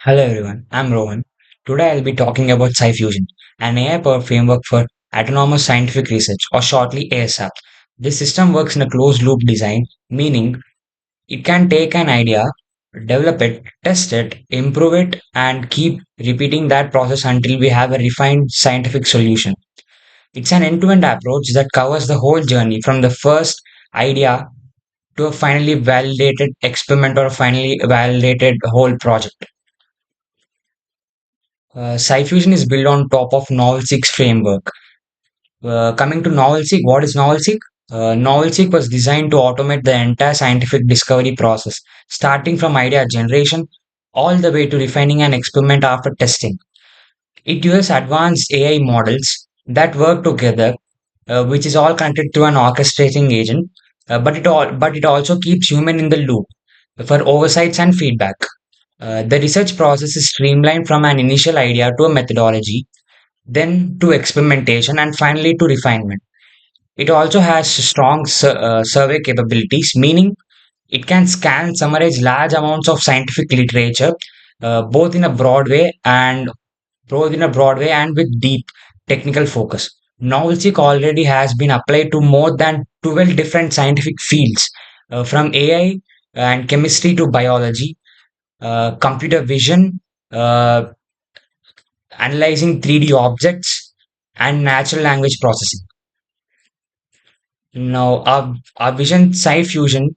Hello everyone, I'm Rohan. Today I'll be talking about Sci Fusion, an AI-powered framework for autonomous scientific research, or shortly ASAP. This system works in a closed-loop design, meaning it can take an idea, develop it, test it, improve it, and keep repeating that process until we have a refined scientific solution. It's an end-to-end approach that covers the whole journey from the first idea to a finally validated experiment or a finally validated whole project. Sci Fusion is built on top of Novel 6 framework. Coming to Novel 6, what is Novel 6? Novel 6 was designed to automate the entire scientific discovery process, starting from idea generation all the way to refining an experiment after testing. It uses advanced AI models that work together, which is all connected to an orchestrating agent, but it also keeps human in the loop for oversights and feedback. The research process is streamlined from an initial idea to a methodology, then to experimentation, and finally to refinement. It also has strong survey capabilities, meaning it can scan and summarize large amounts of scientific literature, both in a broad way and with deep technical focus. Novelseek already has been applied to more than 12 different scientific fields, from AI and chemistry to biology, computer vision, uh, analyzing 3D objects, and natural language processing. Now, our Vision Sci Fusion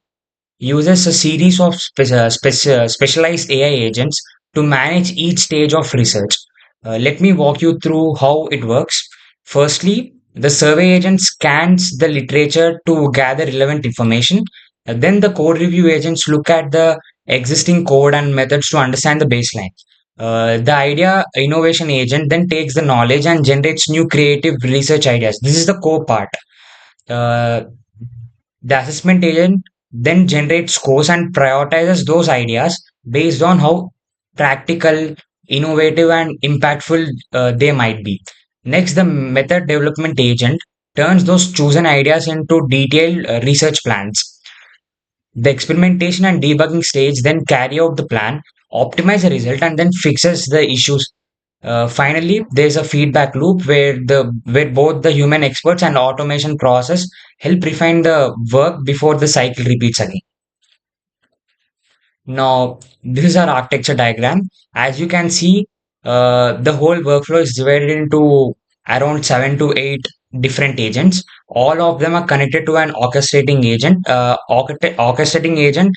uses a series of specialized AI agents to manage each stage of research. Let me walk you through how it works. Firstly, the survey agent scans the literature to gather relevant information. Then the code review agents look at the existing code and methods to understand the baseline. The idea innovation agent then takes the knowledge and generates new creative research ideas. This is the core part. Uh, the assessment agent then generates scores and prioritizes those ideas based on how practical, innovative, and impactful they might be. Next, the method development agent turns those chosen ideas into detailed research plans. The experimentation and debugging stage then carry out the plan, optimize the result, and then fixes the issues. Finally, there's a feedback loop where both the human experts and automation process help refine the work before the cycle repeats again. Now, this is our architecture diagram. As you can see, the whole workflow is divided into around 7 to 8 different agents. All of them are connected to an orchestrating agent. Orchestrating agent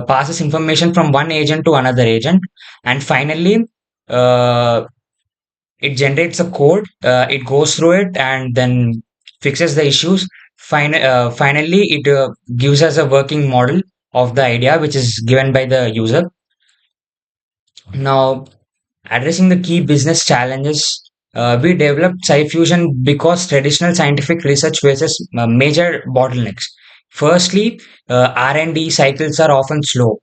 passes information from one agent to another agent, and finally, uh, it generates a code. It goes through it and then fixes the issues. Finally, it gives us a working model of the idea, which is given by the user. Now, addressing the key business challenges, we developed SciFusion because traditional scientific research faces major bottlenecks. Firstly, R&D cycles are often slow,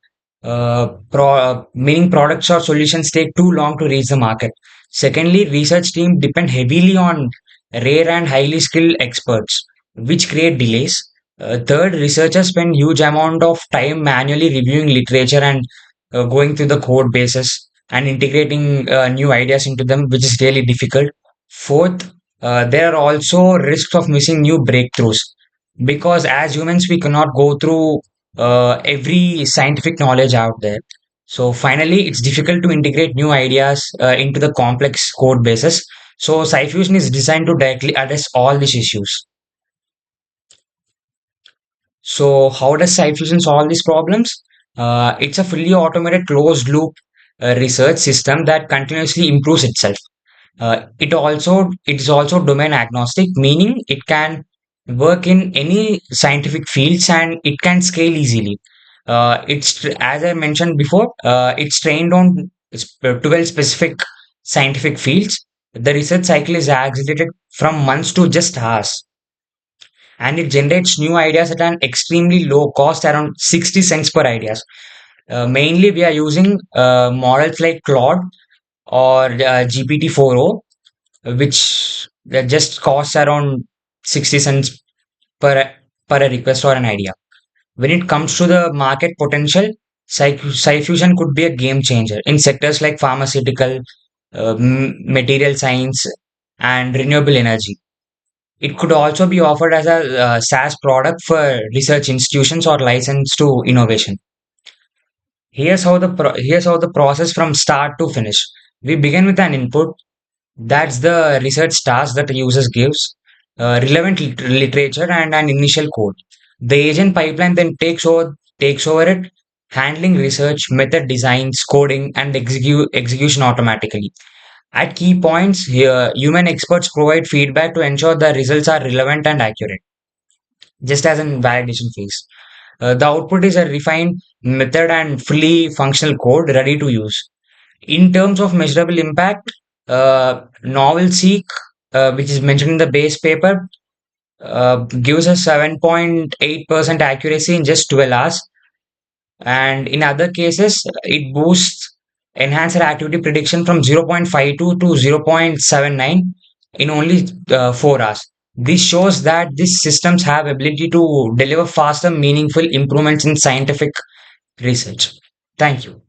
meaning products or solutions take too long to reach the market. Secondly, research teams depend heavily on rare and highly skilled experts, which create delays. Third, researchers spend huge amount of time manually reviewing literature and going through the code bases and integrating new ideas into them, which is really difficult. Fourth, there are also risks of missing new breakthroughs because as humans, we cannot go through every scientific knowledge out there. So finally, it's difficult to integrate new ideas into the complex code bases. So SciFusion is designed to directly address all these issues. So how does SciFusion solve these problems? It's a fully automated closed loop research system that continuously improves itself. It is also domain agnostic, meaning it can work in any scientific fields and it can scale easily. As I mentioned before, it's trained on 12 specific scientific fields. The research cycle is accelerated from months to just hours, and it generates new ideas at an extremely low cost, around 60 cents per ideas. Mainly, we are using models like Claude or GPT-4o, which that just costs around 60 cents per per a request or an idea. When it comes to the market potential, Sci fusion could be a game changer in sectors like pharmaceutical, material science, and renewable energy. It could also be offered as a SaaS product for research institutions or licensed to innovation. Here's how the process from start to finish. We begin with an input. That's the research task that the users gives, relevant literature and an initial code. The agent pipeline then takes over it, handling research, method designs, coding, and execution automatically. At key points here, human experts provide feedback to ensure the results are relevant and accurate, just as in validation phase. The output is a refined method and fully functional code ready to use. In terms of measurable impact, novel seek, which is mentioned in the base paper, gives us 7.8% accuracy in just 12 hours. And in other cases, it boosts enhancer activity prediction from 0.52 to 0.79 in only 4 hours. This shows that these systems have ability to deliver faster, meaningful improvements in scientific research. Thank you.